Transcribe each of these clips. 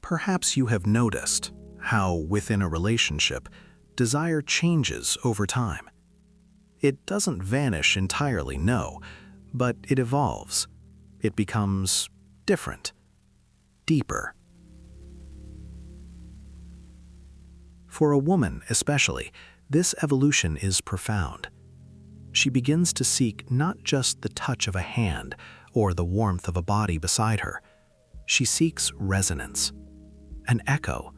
Perhaps you have noticed how, within a relationship, desire changes over time. It doesn't vanish entirely, no, but it evolves. It becomes different, deeper. For a woman especially, this evolution is profound. She begins to seek not just the touch of a hand or the warmth of a body beside her. She seeks resonance, an echo,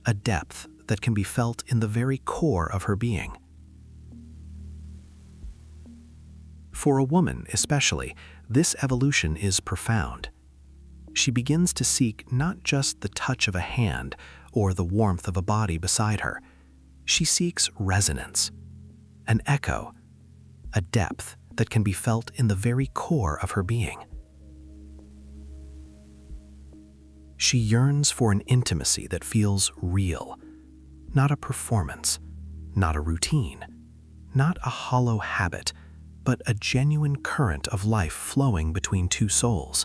a depth that can be felt in the very core of her being. For a woman especially, this evolution is profound. She begins to seek not just the touch of a hand or the warmth of a body beside her. She seeks resonance, an echo, a depth that can be felt in the very core of her being. She yearns for an intimacy that feels real, not a performance, not a routine, not a hollow habit, but a genuine current of life flowing between two souls.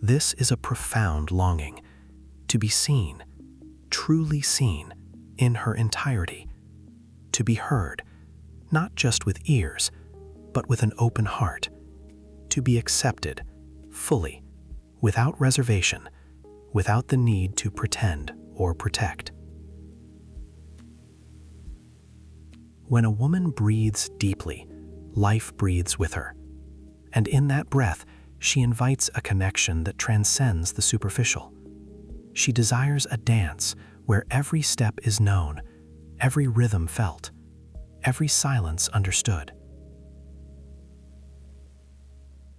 This is a profound longing, to be seen, truly seen, in her entirety, to be heard, not just with ears, but with an open heart, to be accepted, fully, without reservation, without the need to pretend or protect. When a woman breathes deeply, life breathes with her, and in that breath, she invites a connection that transcends the superficial. She desires a dance where every step is known, every rhythm felt, every silence understood.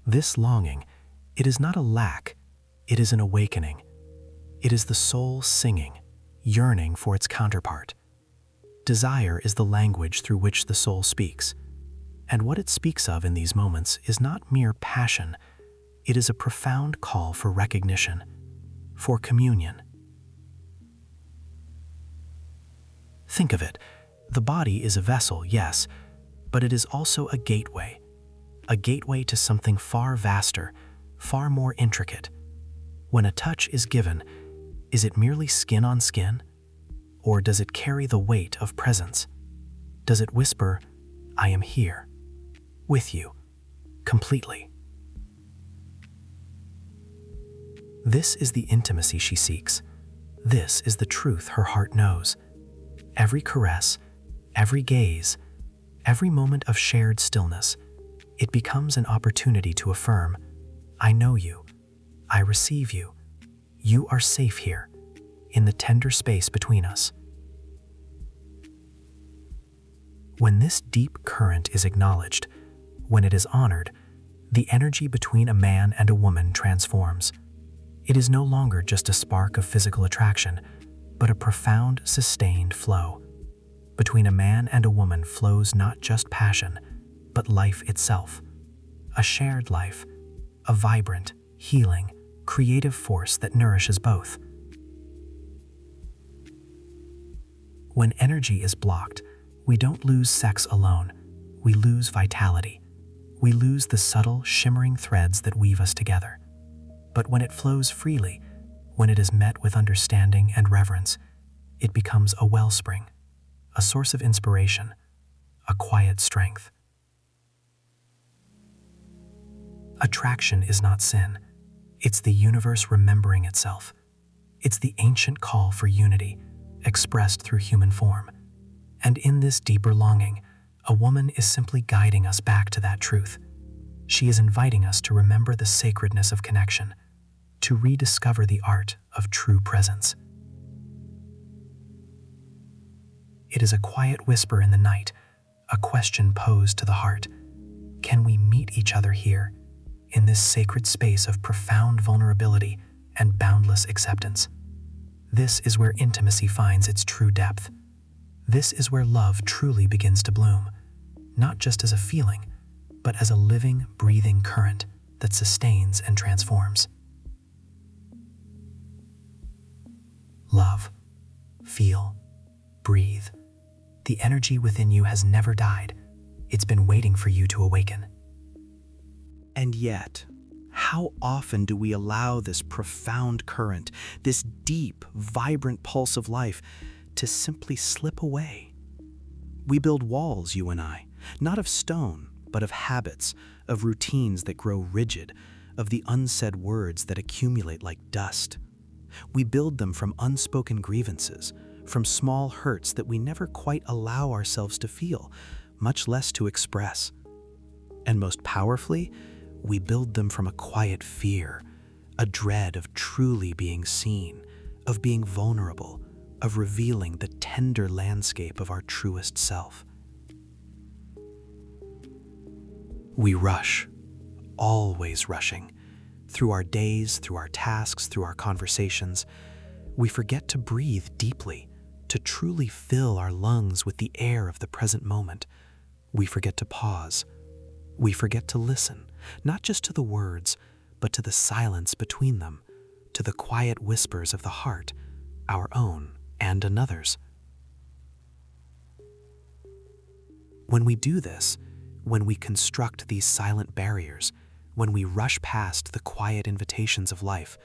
This longing, it is not a lack, it is an awakening. It is the soul singing, yearning for its counterpart. Desire is the language through which the soul speaks, and what it speaks of in these moments is not mere passion, it is a profound call for recognition, for communion. Think of it, the body is a vessel, yes, but it is also a gateway to something far vaster, far more intricate. When a touch is given, is it merely skin on skin? Or does it carry the weight of presence? Does it whisper, "I am here, with you, completely"? This is the intimacy she seeks. This is the truth her heart knows. Every caress, every gaze, every moment of shared stillness, it becomes an opportunity to affirm, "I know you, I receive you, you are safe here, in the tender space between us." When this deep current is acknowledged, when it is honored, the energy between a man and a woman transforms. It is no longer just a spark of physical attraction, but a profound, sustained flow. Between a man and a woman flows not just passion, but life itself. A shared life, a vibrant, healing, creative force that nourishes both. When energy is blocked, we don't lose sex alone, we lose vitality. We lose the subtle, shimmering threads that weave us together. But when it flows freely, when it is met with understanding and reverence, it becomes a wellspring, a source of inspiration, a quiet strength. Attraction is not sin. It's the universe remembering itself. It's the ancient call for unity, expressed through human form. And in this deeper longing, a woman is simply guiding us back to that truth. She is inviting us to remember the sacredness of connection, to rediscover the art of true presence. It is a quiet whisper in the night, a question posed to the heart. Can we meet each other here, in this sacred space of profound vulnerability and boundless acceptance? This is where intimacy finds its true depth. This is where love truly begins to bloom, not just as a feeling, but as a living, breathing current that sustains and transforms. Love, feel, breathe. The energy within you has never died. It's been waiting for you to awaken. And yet, how How often do we allow this profound current, this deep, vibrant pulse of life, to simply slip away? We build walls, you and I, not of stone, but of habits, of routines that grow rigid, of the unsaid words that accumulate like dust. We build them from unspoken grievances, from small hurts that we never quite allow ourselves to feel, much less to express. And most powerfully, we build them from a quiet fear, a dread of truly being seen, of being vulnerable, of revealing the tender landscape of our truest self. We rush, always rushing, through our days, through our tasks, through our conversations. We forget to breathe deeply, to truly fill our lungs with the air of the present moment. We forget to pause. We forget to listen, not just to the words, but to the silence between them, to the quiet whispers of the heart, our own and another's. When we do this, when we construct these silent barriers, when we rush past the quiet invitations of life,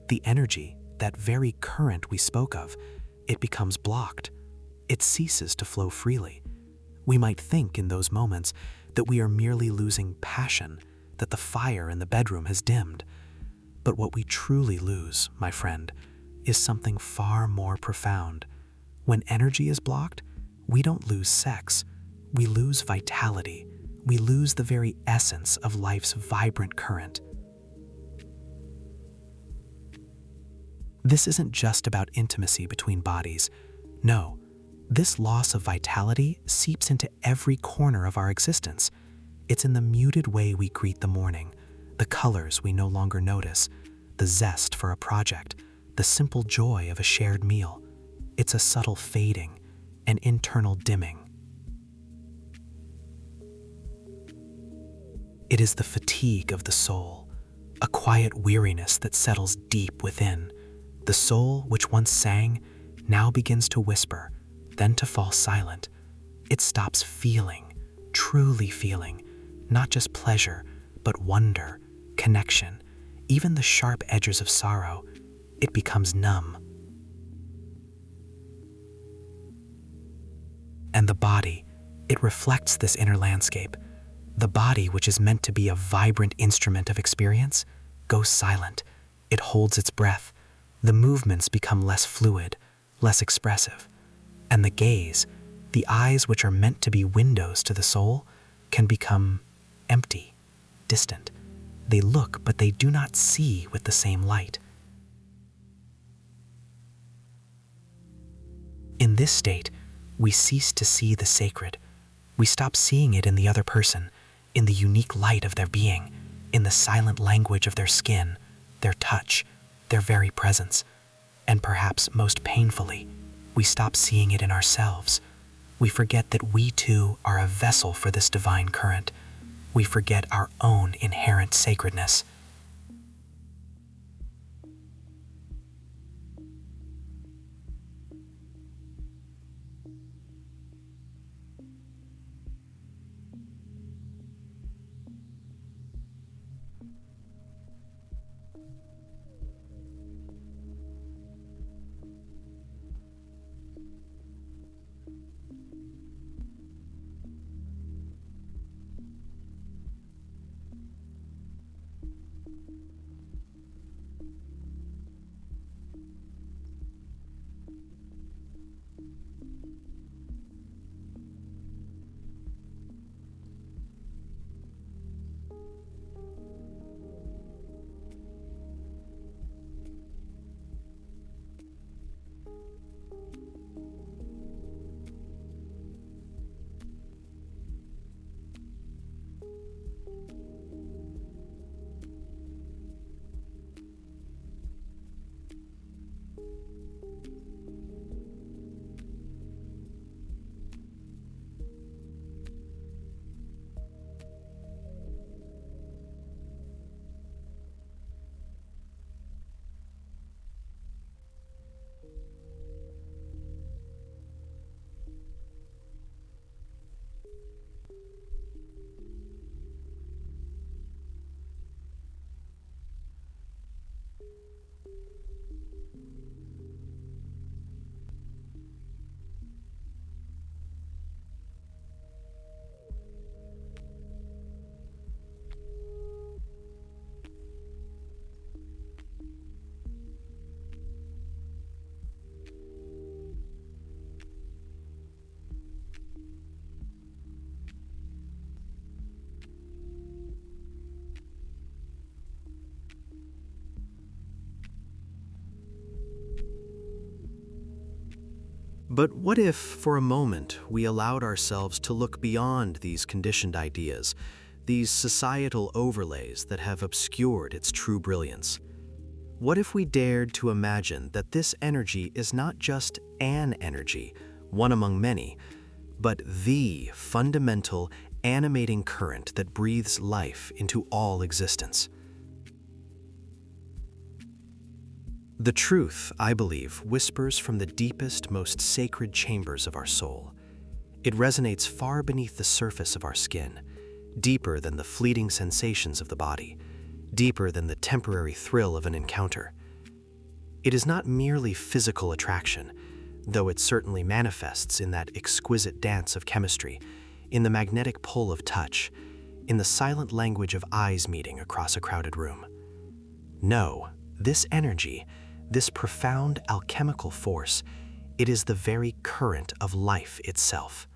the energy, that very current we spoke of, it becomes blocked. It ceases to flow freely. We might think in those moments that we are merely losing passion, that the fire in the bedroom has dimmed. But what we truly lose, my friend, is something far more profound. When energy is blocked, we don't lose sex. We lose vitality. We lose the very essence of life's vibrant current. This isn't just about intimacy between bodies. No, this loss of vitality seeps into every corner of our existence. It's in the muted way we greet the morning, the colors we no longer notice, the zest for a project, the simple joy of a shared meal. It's a subtle fading, an internal dimming. It is the fatigue of the soul, a quiet weariness that settles deep within. The soul, which once sang, now begins to whisper, then to fall silent. It stops feeling, truly feeling, not just pleasure, but wonder, connection, even the sharp edges of sorrow. It becomes numb. And the body, it reflects this inner landscape. The body, which is meant to be a vibrant instrument of experience, goes silent. It holds its breath. The movements become less fluid, less expressive. And the gaze, the eyes which are meant to be windows to the soul, can become empty, distant. They look, but they do not see with the same light. In this state, we cease to see the sacred. We stop seeing it in the other person, in the unique light of their being, in the silent language of their skin, their touch, their very presence. And perhaps most painfully, we stop seeing it in ourselves. We forget that we too are a vessel for this divine current. We forget our own inherent sacredness. But what if, for a moment, we allowed ourselves to look beyond these conditioned ideas, these societal overlays that have obscured its true brilliance? What if we dared to imagine that this energy is not just an energy, one among many, but the fundamental, animating current that breathes life into all existence? The truth, I believe, whispers from the deepest, most sacred chambers of our soul. It resonates far beneath the surface of our skin, deeper than the fleeting sensations of the body, deeper than the temporary thrill of an encounter. It is not merely physical attraction, though it certainly manifests in that exquisite dance of chemistry, in the magnetic pull of touch, in the silent language of eyes meeting across a crowded room. No, this energy, this profound alchemical force, it is the very current of life itself.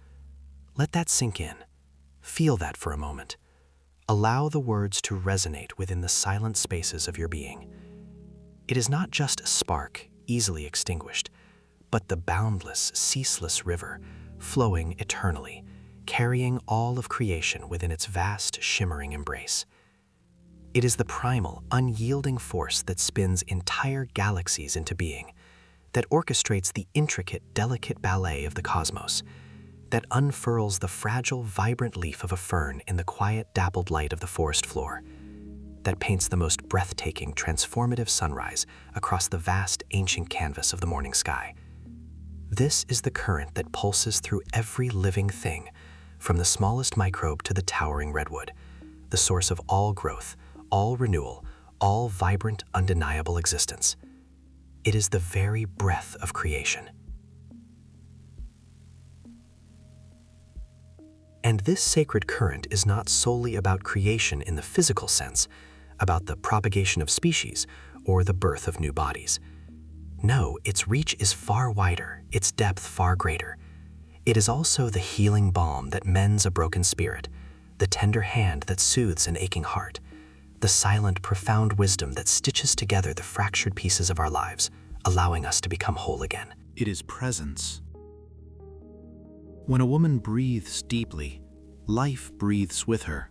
Let that sink in. Feel that for a moment. Allow the words to resonate within the silent spaces of your being. It is not just a spark, easily extinguished, but the boundless, ceaseless river, flowing eternally, carrying all of creation within its vast, shimmering embrace. It is the primal, unyielding force that spins entire galaxies into being, that orchestrates the intricate, delicate ballet of the cosmos, that unfurls the fragile, vibrant leaf of a fern in the quiet, dappled light of the forest floor, that paints the most breathtaking, transformative sunrise across the vast, ancient canvas of the morning sky. This is the current that pulses through every living thing, from the smallest microbe to the towering redwood, the source of all growth, all renewal, all vibrant, undeniable existence. It is the very breath of creation. And this sacred current is not solely about creation in the physical sense, about the propagation of species or the birth of new bodies. No, its reach is far wider, its depth far greater. It is also the healing balm that mends a broken spirit, the tender hand that soothes an aching heart, the silent, profound wisdom that stitches together the fractured pieces of our lives, allowing us to become whole again. It is presence. When a woman breathes deeply, life breathes with her.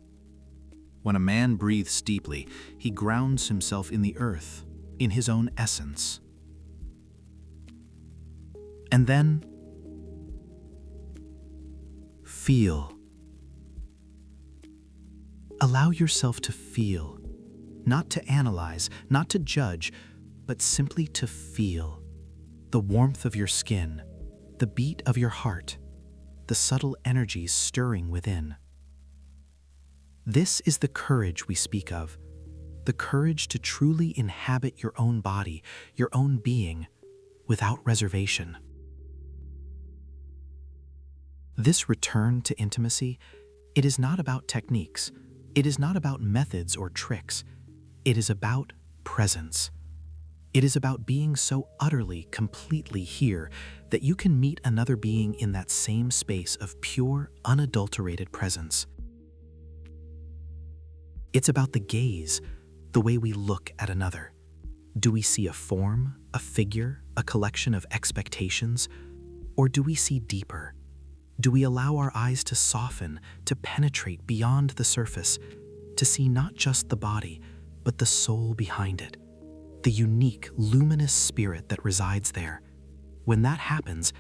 When a man breathes deeply, he grounds himself in the earth, in his own essence. And then, feel. Allow yourself to feel, not to analyze, not to judge, but simply to feel the warmth of your skin, the beat of your heart, the subtle energies stirring within. This is the courage we speak of, the courage to truly inhabit your own body, your own being, without reservation. This return to intimacy, it is not about techniques. It is not about methods or tricks. It is about presence. It is about being so utterly, completely here that you can meet another being in that same space of pure, unadulterated presence. It's about the gaze, the way we look at another. Do we see a form, a figure, a collection of expectations? Or do we see deeper? Do we allow our eyes to soften, to penetrate beyond the surface, to see not just the body, but the soul behind it, the unique, luminous spirit that resides there? When that happens,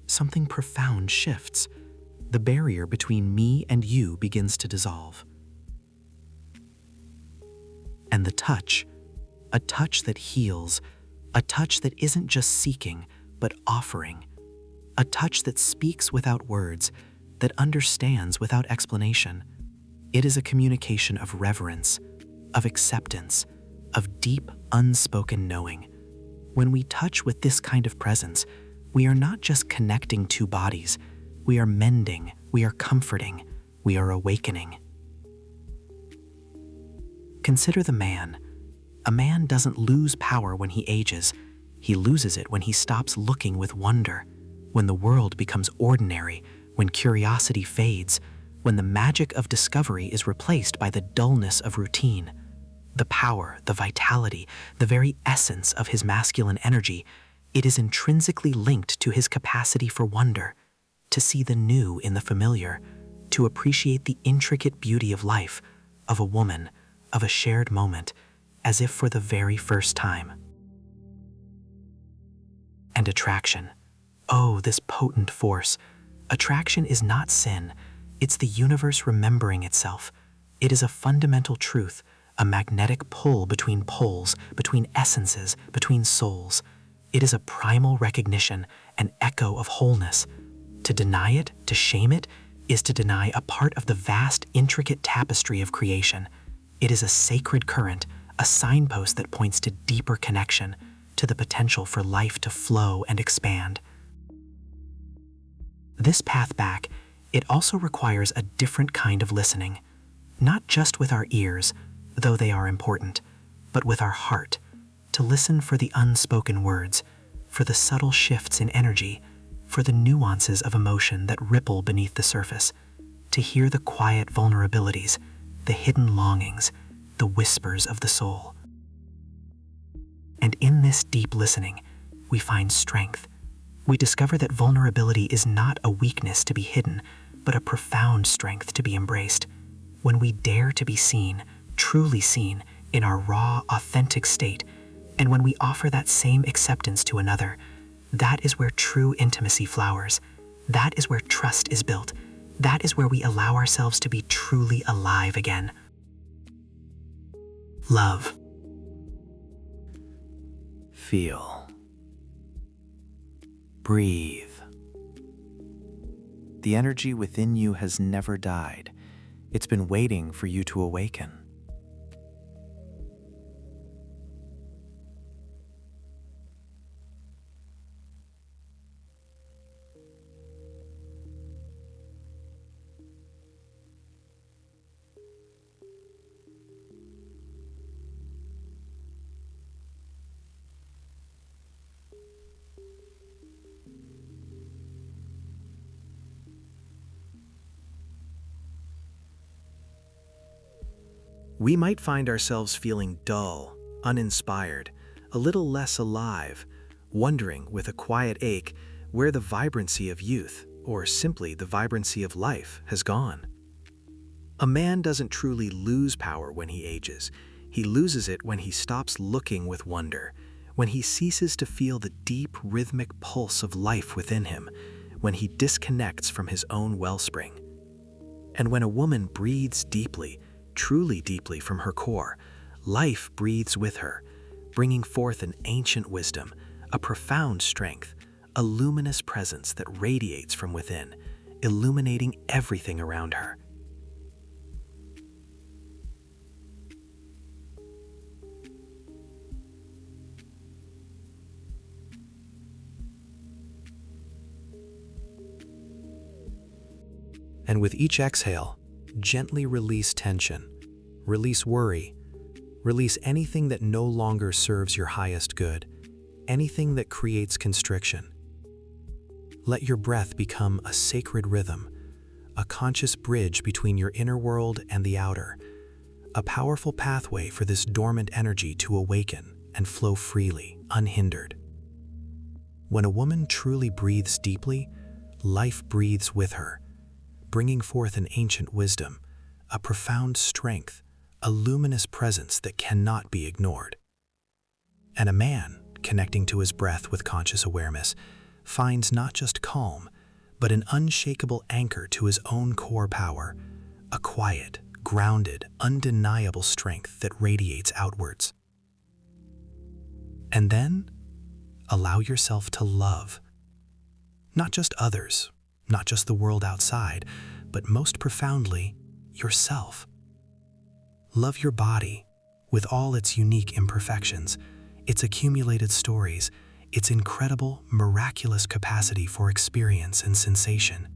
something profound shifts. The barrier between me and you begins to dissolve. And the touch, a touch that heals, a touch that isn't just seeking, but offering, a touch that speaks without words, that understands without explanation. It is a communication of reverence, of acceptance, of deep, unspoken knowing. When we touch with this kind of presence, we are not just connecting two bodies, we are mending, we are comforting, we are awakening. Consider the man. A man doesn't lose power when he ages. He loses it when he stops looking with wonder, when the world becomes ordinary, when curiosity fades, when the magic of discovery is replaced by the dullness of routine. The power, the vitality, the very essence of his masculine energy, It is intrinsically linked to his capacity for wonder, to see the new in the familiar, to appreciate the intricate beauty of life, of a woman, of a shared moment, as if for the very first time. And attraction. Oh, this potent force. Attraction is not sin. It's the universe remembering itself. It is a fundamental truth, a magnetic pull between poles, between essences, between souls. It is a primal recognition, an echo of wholeness. To deny it, to shame it, is to deny a part of the vast, intricate tapestry of creation. It is a sacred current, a signpost that points to deeper connection, to the potential for life to flow and expand. This path back, it also requires a different kind of listening, not just with our ears, though they are important, but with our heart, to listen for the unspoken words, for the subtle shifts in energy, for the nuances of emotion that ripple beneath the surface, to hear the quiet vulnerabilities, the hidden longings, the whispers of the soul. And in this deep listening, we find strength. We discover that vulnerability is not a weakness to be hidden, but a profound strength to be embraced. When we dare to be seen, truly seen, in our raw, authentic state, and when we offer that same acceptance to another, that is where true intimacy flowers. That is where trust is built. That is where we allow ourselves to be truly alive again. Love. Feel. Breathe. The energy within you has never died. It's been waiting for you to awaken. We might find ourselves feeling dull, uninspired, a little less alive, wondering with a quiet ache where the vibrancy of youth, or simply the vibrancy of life, has gone. A man doesn't truly lose power when he ages. He loses it when he stops looking with wonder, when he ceases to feel the deep rhythmic pulse of life within him, when he disconnects from his own wellspring. And when a woman breathes deeply, truly deeply from her core, life breathes with her, bringing forth an ancient wisdom, a profound strength, a luminous presence that radiates from within, illuminating everything around her. And with each exhale, gently release tension, release worry, release anything that no longer serves your highest good, anything that creates constriction. Let your breath become a sacred rhythm, a conscious bridge between your inner world and the outer, a powerful pathway for this dormant energy to awaken and flow freely, unhindered. When a woman truly breathes deeply, life breathes with her, bringing forth an ancient wisdom, a profound strength, a luminous presence that cannot be ignored. And a man, connecting to his breath with conscious awareness, finds not just calm, but an unshakable anchor to his own core power, a quiet, grounded, undeniable strength that radiates outwards. And then, allow yourself to love. Not just others, not just the world outside, but most profoundly, yourself. Love your body with all its unique imperfections, its accumulated stories, its incredible, miraculous capacity for experience and sensation.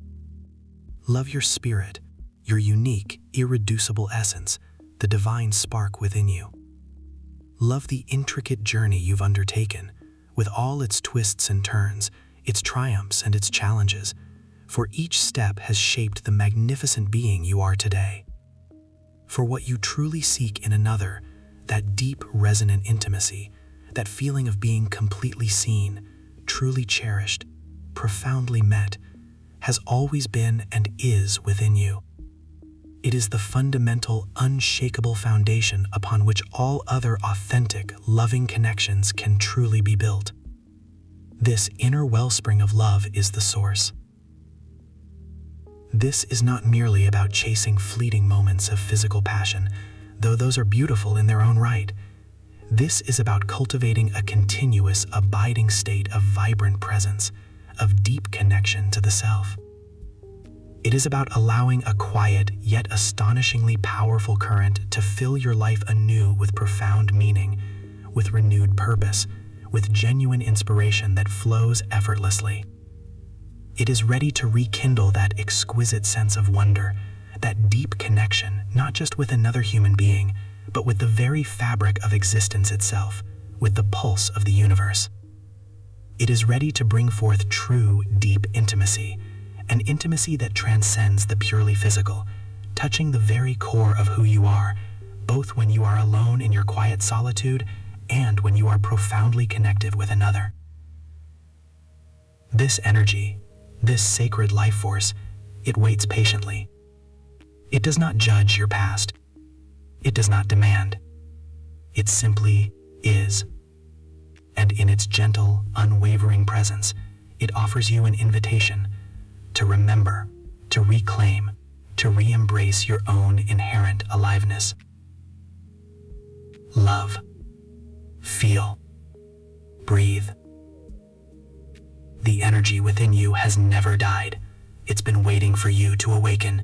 Love your spirit, your unique, irreducible essence, the divine spark within you. Love the intricate journey you've undertaken, with all its twists and turns, its triumphs and its challenges, for each step has shaped the magnificent being you are today. For what you truly seek in another, that deep, resonant intimacy, that feeling of being completely seen, truly cherished, profoundly met, has always been and is within you. It is the fundamental, unshakable foundation upon which all other authentic, loving connections can truly be built. This inner wellspring of love is the source. This is not merely about chasing fleeting moments of physical passion, though those are beautiful in their own right. This is about cultivating a continuous, abiding state of vibrant presence, of deep connection to the self. It is about allowing a quiet yet astonishingly powerful current to fill your life anew with profound meaning, with renewed purpose, with genuine inspiration that flows effortlessly. It is ready to rekindle that exquisite sense of wonder, that deep connection, not just with another human being, but with the very fabric of existence itself, with the pulse of the universe. It is ready to bring forth true, deep intimacy, an intimacy that transcends the purely physical, touching the very core of who you are, both when you are alone in your quiet solitude and when you are profoundly connected with another. This energy, this sacred life force, it waits patiently. It does not judge your past. It does not demand. It simply is. And in its gentle, unwavering presence, it offers you an invitation to remember, to reclaim, to re-embrace your own inherent aliveness. Love. Feel. Breathe. The energy within you has never died. It's been waiting for you to awaken.